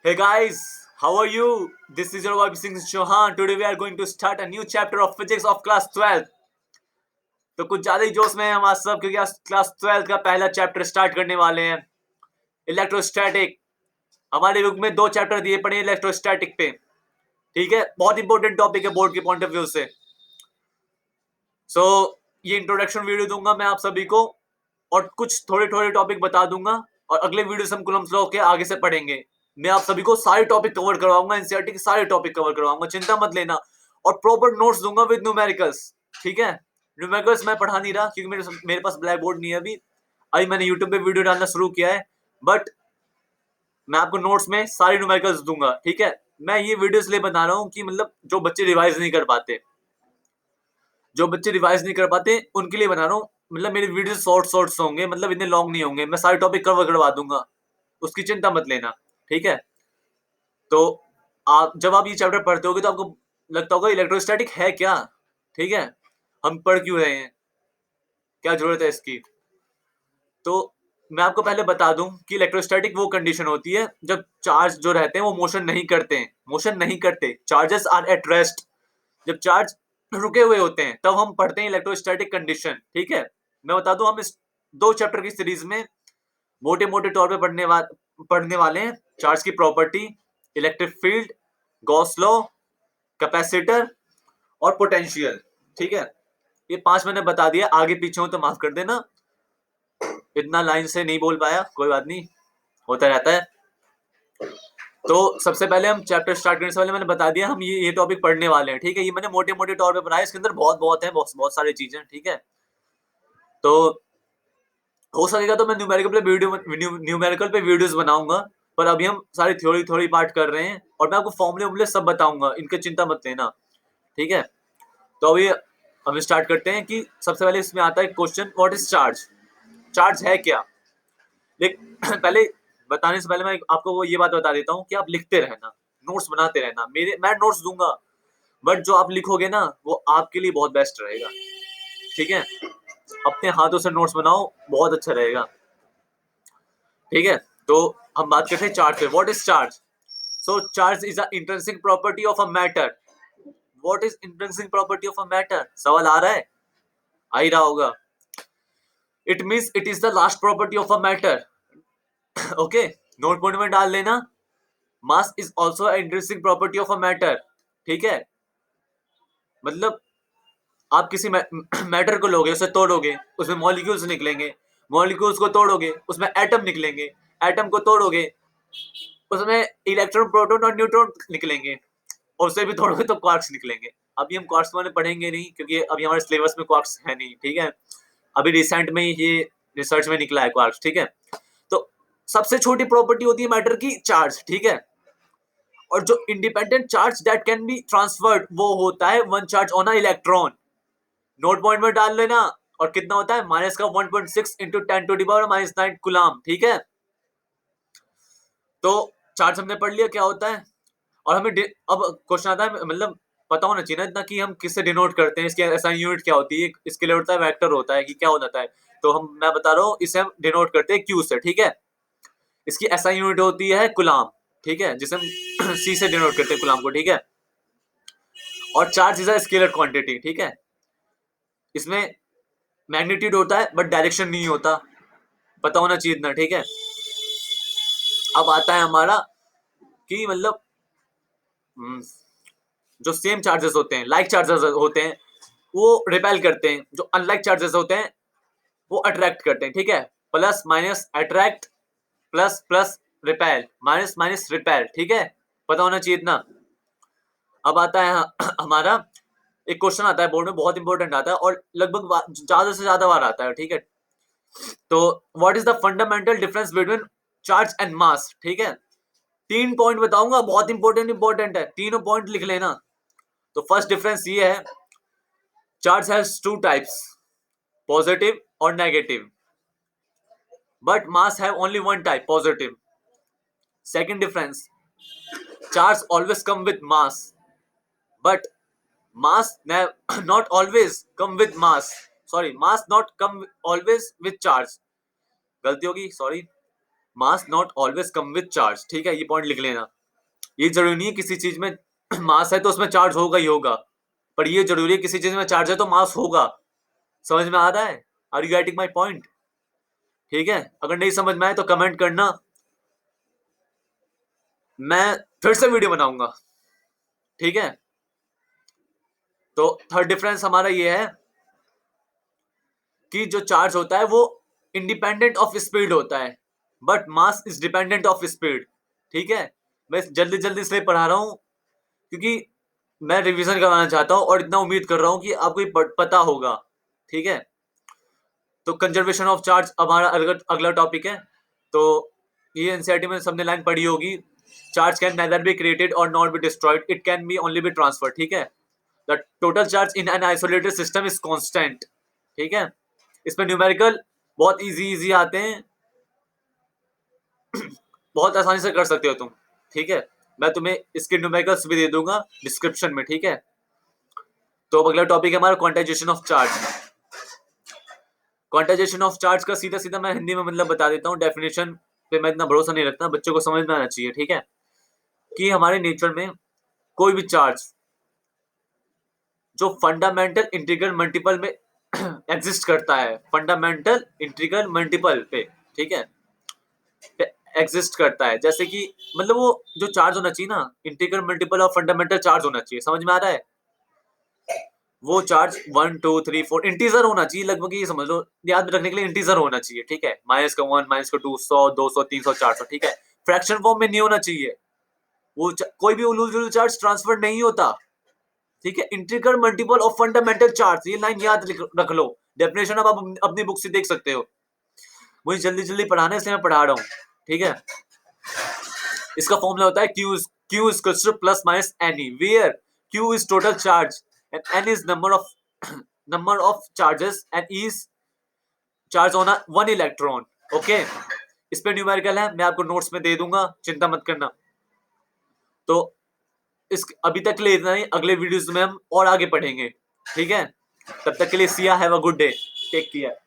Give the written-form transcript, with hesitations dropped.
Hey guys, how are you? This is your boy Singh Chauhan. Today we are going to start a new chapter of physics of class 12. तो कुछ ज्यादा ही जोश में है हम आज सब क्योंकि आज क्लास 12 का पहला चैप्टर स्टार्ट करने वाले हैं। इलेक्ट्रोस्टैटिक। हमारे बुक में दो चैप्टर दिए पड़े हैं इलेक्ट्रोस्टैटिक पे। ठीक है, बहुत इंपॉर्टेंट टॉपिक है बोर्ड के पॉइंट ऑफ व्यू से। सो ये इंट्रोडक्शन वीडियो दूंगा मैं आप सभी को और कुछ थोड़े थोड़े टॉपिक बता दूंगा और अगले वीडियो से हम कुलम स्लो के आगे से पढ़ेंगे। मैं आप सभी को सारे टॉपिक कवर करवाऊंगा, एनसीईआरटी के सारे टॉपिक कवर करवाऊंगा, चिंता मत लेना। और प्रॉपर नोट्स दूंगा विद न्यूमेरिकल्स। ठीक है, न्यूमेरिकल्स मैं पढ़ा नहीं रहा क्योंकि मेरे पास ब्लैक बोर्ड नहीं है अभी। अभी मैंने यूट्यूब पे वीडियो डालना शुरू किया है, बट मैं आपको नोट्स में सारे न्यूमेरिकल्स दूंगा। ठीक है, मैं ये वीडियो इसलिए बना रहा हूँ कि मतलब जो बच्चे रिवाइज नहीं कर पाते, उनके लिए बना रहा हूँ। मतलब मेरे वीडियो शॉर्ट्स होंगे, मतलब इतने लॉन्ग नहीं होंगे। मैं सारे टॉपिक कवर करवा दूंगा, उसकी चिंता मत लेना। ठीक है, तो आप जब आप ये चैप्टर पढ़ते होगे तो आपको लगता होगा इलेक्ट्रोस्टैटिक है क्या। ठीक है, हम पढ़ क्यों रहे हैं, क्या जरूरत है इसकी। तो मैं आपको पहले बता दूं कि इलेक्ट्रोस्टैटिक वो कंडीशन होती है जब चार्ज जो रहते हैं वो मोशन नहीं करते, चार्जेस आर एट रेस्ट। जब चार्ज रुके हुए होते हैं तब हम पढ़ते हैं इलेक्ट्रोस्टैटिक कंडीशन। ठीक है, मैं बता दूं हम इस दो चैप्टर की सीरीज में मोटे मोटे तौर पे पढ़ने वाले हैं। चार्ज की property, electric field, Gauss law, capacitor और पोटेंशियल। ठीक है, ये पांच मैंने बता दिया। आगे पीछे हो तो माफ कर देना, इतना लाइन से नहीं बोल पाया, कोई बात नहीं, होता रहता है। तो सबसे पहले हम चैप्टर स्टार्ट करने से पहले मैंने बता दिया हम ये टॉपिक पढ़ने वाले हैं। ठीक है, ये मैंने मोटे मोटे तौर पे पढ़ा है, इसके अंदर बहुत बहुत है, बहुत सारी चीजें। ठीक है, तो हो सकेगा तो मैं न्यूमेरिकल पे वीडियोस बनाऊंगा, पर अभी हम सारी थ्योरी थ्योरी पार्ट कर रहे हैं और मैं आपको फॉर्मूले सब बताऊंगा, इनके चिंता मत लेना। ठीक है, तो अभी हम स्टार्ट करते हैं कि सबसे पहले इसमें आता है question, what is charge. Charge है क्या। लेकिन पहले बताने से पहले मैं आपको वो ये बात बता देता हूँ कि आप लिखते रहना, नोट्स बनाते रहना। मैं नोट्स दूंगा, बट जो आप लिखोगे ना वो आपके लिए बहुत बेस्ट रहेगा। ठीक है, अपने हाथों से नोट्स बनाओ, बहुत अच्छा रहेगा। ठीक है, तो हम बात करते हैं चार्ज पे। What is charge. So charge is a intrinsic property of a matter. What is intrinsic property of a matter, सवाल आ रहा है, आ ही रहा होगा। It means it is the last property of a matter. Okay, note point में डाल लेना। Mass is also intrinsic property of a matter. ठीक है, मतलब आप किसी मैटर को लोगे, उसे तोड़ोगे, उसमें मॉलिक्यूल्स निकलेंगे, मॉलिक्यूल्स को तोड़ोगे, उसमें एटम निकलेंगे, एटम को तोड़ोगे, उसमें इलेक्ट्रॉन प्रोटॉन और न्यूट्रॉन निकलेंगे, और उसे भी तोड़ोगे तो क्वार्क्स निकलेंगे। अभी हम क्वार्क्स वाले पढ़ेंगे नहीं क्योंकि अभी हमारे सिलेबस में क्वार्क्स है नहीं। ठीक है, अभी रिसेंट में ये रिसर्च में निकला है क्वार्क्स। ठीक है, तो सबसे छोटी प्रॉपर्टी होती है मैटर की, चार्ज। ठीक है, और जो independent charge that can be transferred वो होता है one charge on a electron. Note point में डाल लेना। और कितना होता है, माइनस का 1.6 इंटू 10⁻⁻9 कुलाम। ठीक है, तो चार्ज हमने पढ़ लिया क्या होता है। और हमें अब क्वेश्चन आता है, मतलब पता होना चाहिए ना इतना कि हम किससे डिनोट करते हैं, इसकी एसआई यूनिट क्या होती है। इसके लिए होता है वेक्टर, होता है कि क्या हो जाता है। तो मैं बता रहा हूँ, इसे हम डिनोट करते हैं क्यू से। ठीक है, इसकी एसआई यूनिट होती है कुलाम। ठीक है, जिसे हम सी से डिनोट करते हैं, कुलाम को। ठीक है, और charge is a scalar quantity. ठीक है, इसमें मैग्नीट्यूड होता है बट डायरेक्शन नहीं होता, पता होना चाहिए इतना। ठीक है, अब आता है हमारा कि मतलब जो सेम चार्जेस होते हैं, लाइक चार्जेस होते हैं, वो रिपेल करते हैं। जो अनलाइक चार्जेस होते हैं वो अट्रैक्ट करते हैं। ठीक है, plus minus attract, plus plus repel, minus minus repel. ठीक है, पता होना चाहिए इतना। अब आता है हमारा एक क्वेश्चन आता है बोर्ड में, बहुत इंपॉर्टेंट आता है और लगभग ज्यादा से ज्यादा बार आता है। ठीक है, तो what is the fundamental difference between charge and mass. ठीक है, तीन पॉइंट बताऊंगा, बहुत इंपॉर्टेंट है, तीनों पॉइंट लिख लेना। तो फर्स्ट डिफरेंस ये है, charge has two types, positive और negative, but mass have only one type, positive. Second difference, charge always come with mass, but mass not always come with mass, sorry, mass not come always with charge, गलती होगी, sorry. Mass not always come with charge, ठीक है, ये point लिख लेना। ये जरूरी नहीं है किसी चीज में मास है तो उसमें चार्ज होगा ही होगा, पर ये जरूरी है किसी चीज में चार्ज है तो मास होगा। समझ में आ रहा है? Are you getting my point? ठीक है, अगर नहीं समझ में आए तो कमेंट करना, मैं फिर से वीडियो बनाऊंगा। ठीक है, तो थर्ड डिफरेंस हमारा ये है कि जो चार्ज होता है वो इंडिपेंडेंट ऑफ स्पीड होता है, but mass is dependent of speed. ठीक है, मैं जल्दी जल्दी इसलिए पढ़ा रहा हूं क्योंकि मैं रिवीजन करवाना चाहता हूं और इतना उम्मीद कर रहा हूं कि आपको ये पता होगा। ठीक है, तो कंजर्वेशन ऑफ चार्ज हमारा अगला टॉपिक है। तो ये एनसीईआरटी में सबने लाइन पढ़ी होगी, charge can neither be created और not be destroyed, it can be only be transferred. ठीक है, the total charge in an isolated system is constant. ठीक है, इसमें न्यूमेरिकल बहुत इजी आते हैं, बहुत आसानी से कर सकते हो तुम। ठीक है, मैं तुम्हें इसके न्यूमेरिकल्स भी दे दूंगा डिस्क्रिप्शन में। ठीक है, तो अगला टॉपिक है हमारा quantization of charge. Quantization of charge का सीधा सीधा मैं हिंदी में मतलब बता देता हूँ, डेफिनेशन पे मैं इतना भरोसा नहीं रखता, बच्चों को समझ में आना चाहिए। ठीक है, कि हमारे नेचर में कोई भी चार्ज जो फंडामेंटल इंटीग्रल मल्टीपल में एग्जिस्ट करता है, फंडामेंटल इंटीग्रल मल्टीपल पे, ठीक है, एग्जिस्ट करता है, जैसे कि मतलब वो जो चार्ज होना चाहिए ना, इंटीग्रल मल्टीपल और फंडामेंटल चार्ज होना चाहिए। समझ में आ रहा है? वो चार्ज 1 2 3 4 इंटीजर होना चाहिए, लगभग ये समझ लो, याद रखने के लिए इंटीजर होना चाहिए। ठीक है, माइनस का 1, माइनस का 2, 100, 200, 300, 400। ठीक है, फ्रैक्शन फॉर्म में नहीं होना चाहिए, वो कोई भी उलूल जुलूल चार्ज ट्रांसफर नहीं होता। ठीक है, integral multiple of fundamental charge, ये लाइन याद रख लो। डेफिनेशन अब आप अपनी बुक से देख सकते हो, मुझे जल्दी जल्दी पढ़ाना है इसलिए मैं पढ़ा रहा हूँ। ठीक है, इसका फॉर्मूला होता है Q is equals to plus minus Ne, where Q is total charge and N is number of charges and E is charge on a one electron. Okay, इस पे न्यूमेरिकल है, मैं आपको नोट्स में दे दूंगा, चिंता मत करना। तो इस अभी तक के लिए इतना ही, अगले वीडियोस में हम और आगे पढ़ेंगे। ठीक है, तब तक के लिए see ya, have a good day, take care.